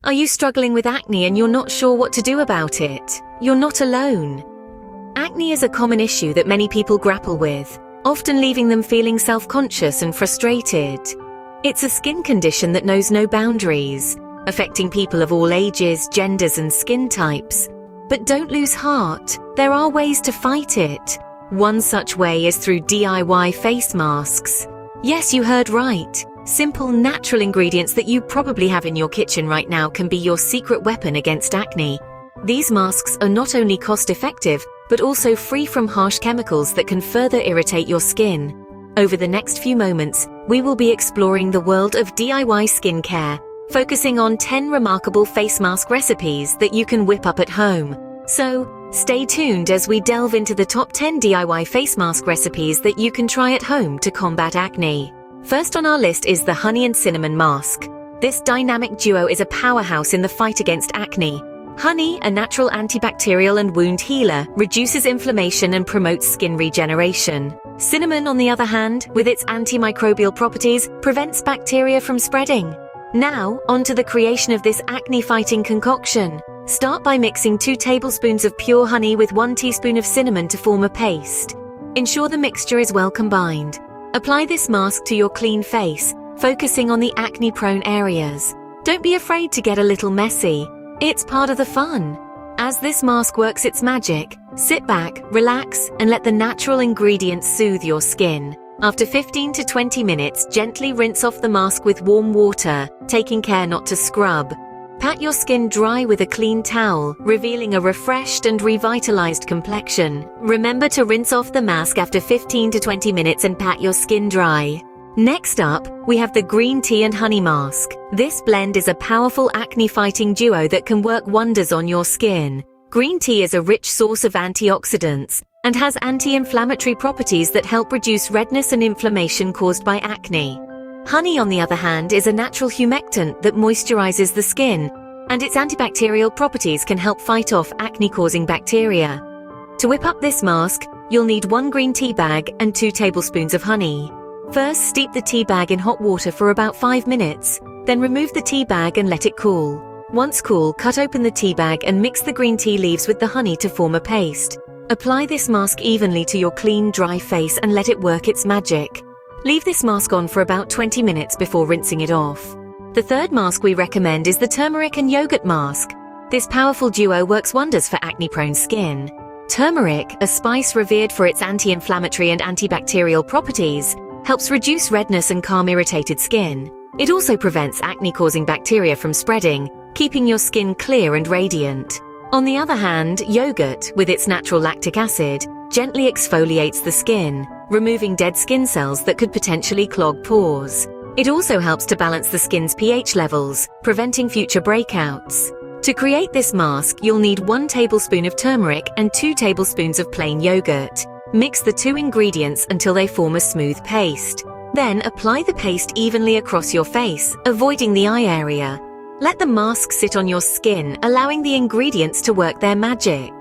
Are you struggling with acne and you're not sure what to do about it? You're not alone. Acne is a common issue that many people grapple with, often leaving them feeling self-conscious and frustrated. It's a skin condition that knows no boundaries, affecting people of all ages, genders, and skin types. But don't lose heart, there are ways to fight it. One such way is through DIY face masks. Yes, you heard right. Simple, natural ingredients that you probably have in your kitchen right now can be your secret weapon against acne. These masks are not only cost-effective, but also free from harsh chemicals that can further irritate your skin. Over the next few moments, we will be exploring the world of DIY skincare, focusing on 10 remarkable face mask recipes that you can whip up at home. So, stay tuned as we delve into the top 10 DIY face mask recipes that you can try at home to combat acne. First on our list is the honey and cinnamon mask. This dynamic duo is a powerhouse in the fight against acne. Honey, a natural antibacterial and wound healer, reduces inflammation and promotes skin regeneration. Cinnamon, on the other hand, with its antimicrobial properties, prevents bacteria from spreading. Now, onto the creation of this acne-fighting concoction. Start by mixing 2 tablespoons of pure honey with 1 teaspoon of cinnamon to form a paste. Ensure the mixture is well combined. Apply this mask to your clean face, focusing on the acne-prone areas. Don't be afraid to get a little messy. It's part of the fun. As this mask works its magic, sit back, relax, and let the natural ingredients soothe your skin. After 15 to 20 minutes, gently rinse off the mask with warm water, taking care not to scrub. Pat your skin dry with a clean towel, revealing a refreshed and revitalized complexion. Remember to rinse off the mask after 15 to 20 minutes and pat your skin dry. Next up, we have the green tea and honey mask. This blend is a powerful acne-fighting duo that can work wonders on your skin. Green tea is a rich source of antioxidants and has anti-inflammatory properties that help reduce redness and inflammation caused by acne. Honey, on the other hand, is a natural humectant that moisturizes the skin, and its antibacterial properties can help fight off acne-causing bacteria. To whip up this mask, you'll need 1 green tea bag and 2 tablespoons of honey. First, steep the tea bag in hot water for about 5 minutes, then remove the tea bag and let it cool. Once cool, cut open the tea bag and mix the green tea leaves with the honey to form a paste. Apply this mask evenly to your clean, dry face and let it work its magic. Leave this mask on for about 20 minutes before rinsing it off. The third mask we recommend is the turmeric and yogurt mask. This powerful duo works wonders for acne-prone skin. Turmeric, a spice revered for its anti-inflammatory and antibacterial properties, helps reduce redness and calm irritated skin. It also prevents acne-causing bacteria from spreading, keeping your skin clear and radiant. On the other hand, yogurt, with its natural lactic acid, gently exfoliates the skin, removing dead skin cells that could potentially clog pores. It also helps to balance the skin's pH levels, preventing future breakouts. To create this mask, you'll need 1 tablespoon of turmeric and 2 tablespoons of plain yogurt. Mix the 2 ingredients until they form a smooth paste. Then apply the paste evenly across your face, avoiding the eye area. Let the mask sit on your skin, allowing the ingredients to work their magic.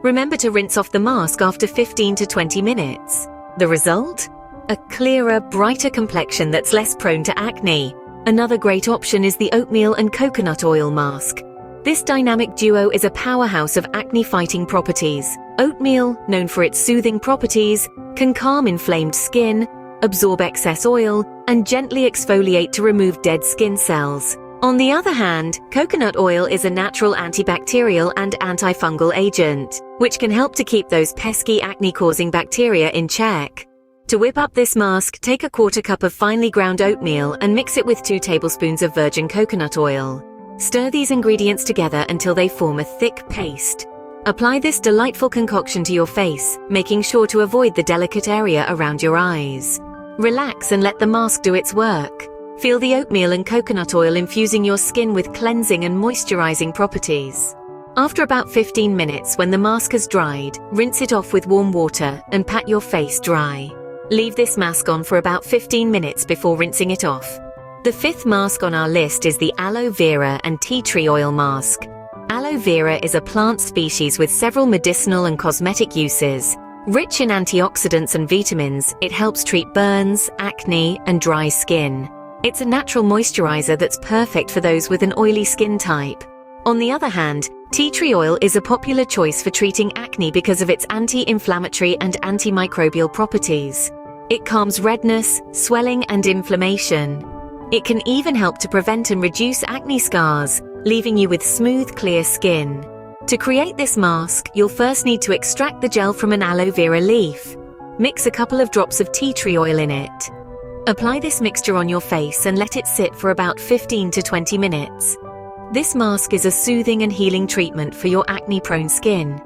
Remember to rinse off the mask after 15 to 20 minutes. The result? A clearer, brighter complexion that's less prone to acne. Another great option is the oatmeal and coconut oil mask. This dynamic duo is a powerhouse of acne-fighting properties. Oatmeal, known for its soothing properties, can calm inflamed skin, absorb excess oil, and gently exfoliate to remove dead skin cells. On the other hand, coconut oil is a natural antibacterial and antifungal agent, which can help to keep those pesky acne-causing bacteria in check. To whip up this mask, take a 1/4 cup of finely ground oatmeal and mix it with 2 tablespoons of virgin coconut oil. Stir these ingredients together until they form a thick paste. Apply this delightful concoction to your face, making sure to avoid the delicate area around your eyes. Relax and let the mask do its work. Feel the oatmeal and coconut oil infusing your skin with cleansing and moisturizing properties. After about 15 minutes, when the mask has dried, rinse it off with warm water and pat your face dry. Leave this mask on for about 15 minutes before rinsing it off. The 5th mask on our list is the aloe vera and tea tree oil mask. Aloe vera is a plant species with several medicinal and cosmetic uses. Rich in antioxidants and vitamins, it helps treat burns, acne, and dry skin. It's a natural moisturizer that's perfect for those with an oily skin type. On the other hand, tea tree oil is a popular choice for treating acne because of its anti-inflammatory and antimicrobial properties. It calms redness, swelling, and inflammation. It can even help to prevent and reduce acne scars, leaving you with smooth, clear skin. To create this mask, you'll first need to extract the gel from an aloe vera leaf. Mix a couple of drops of tea tree oil in it. Apply this mixture on your face and let it sit for about 15 to 20 minutes. This mask is a soothing and healing treatment for your acne-prone skin.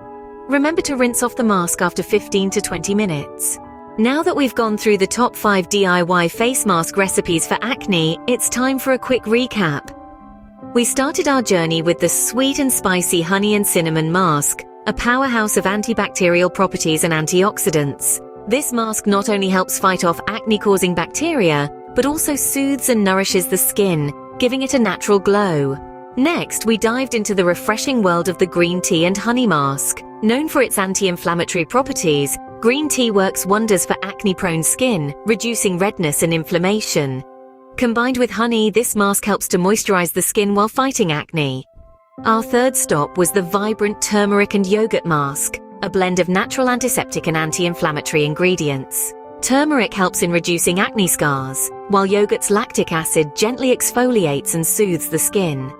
Remember to rinse off the mask after 15 to 20 minutes. Now that we've gone through the top 5 DIY face mask recipes for acne, it's time for a quick recap. We started our journey with the sweet and spicy honey and cinnamon mask, a powerhouse of antibacterial properties and antioxidants. This mask not only helps fight off acne-causing bacteria, but also soothes and nourishes the skin, giving it a natural glow. Next, we dived into the refreshing world of the green tea and honey mask. Known for its anti-inflammatory properties, green tea works wonders for acne-prone skin, reducing redness and inflammation. Combined with honey, this mask helps to moisturize the skin while fighting acne. Our third stop was the vibrant turmeric and yogurt mask, a blend of natural antiseptic and anti-inflammatory ingredients. Turmeric helps in reducing acne scars, while yogurt's lactic acid gently exfoliates and soothes the skin.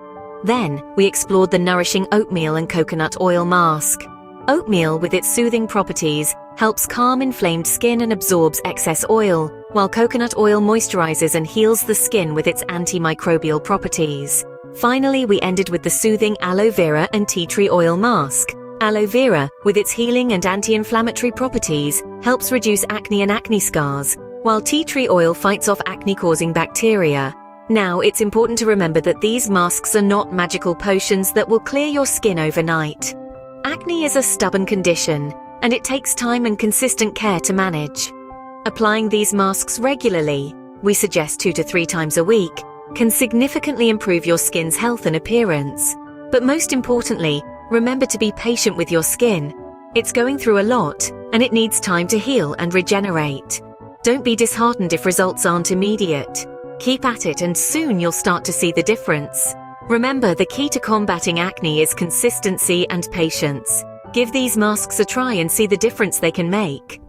Then, we explored the nourishing oatmeal and coconut oil mask. Oatmeal, with its soothing properties, helps calm inflamed skin and absorbs excess oil, while coconut oil moisturizes and heals the skin with its antimicrobial properties. Finally, we ended with the soothing aloe vera and tea tree oil mask. Aloe vera, with its healing and anti-inflammatory properties, helps reduce acne and acne scars, while tea tree oil fights off acne-causing bacteria. Now, it's important to remember that these masks are not magical potions that will clear your skin overnight. Acne is a stubborn condition, and it takes time and consistent care to manage. Applying these masks regularly, we suggest 2 to 3 times a week, can significantly improve your skin's health and appearance. But most importantly, remember to be patient with your skin. It's going through a lot, and it needs time to heal and regenerate. Don't be disheartened if results aren't immediate. Keep at it and soon you'll start to see the difference. Remember, the key to combating acne is consistency and patience. Give these masks a try and see the difference they can make.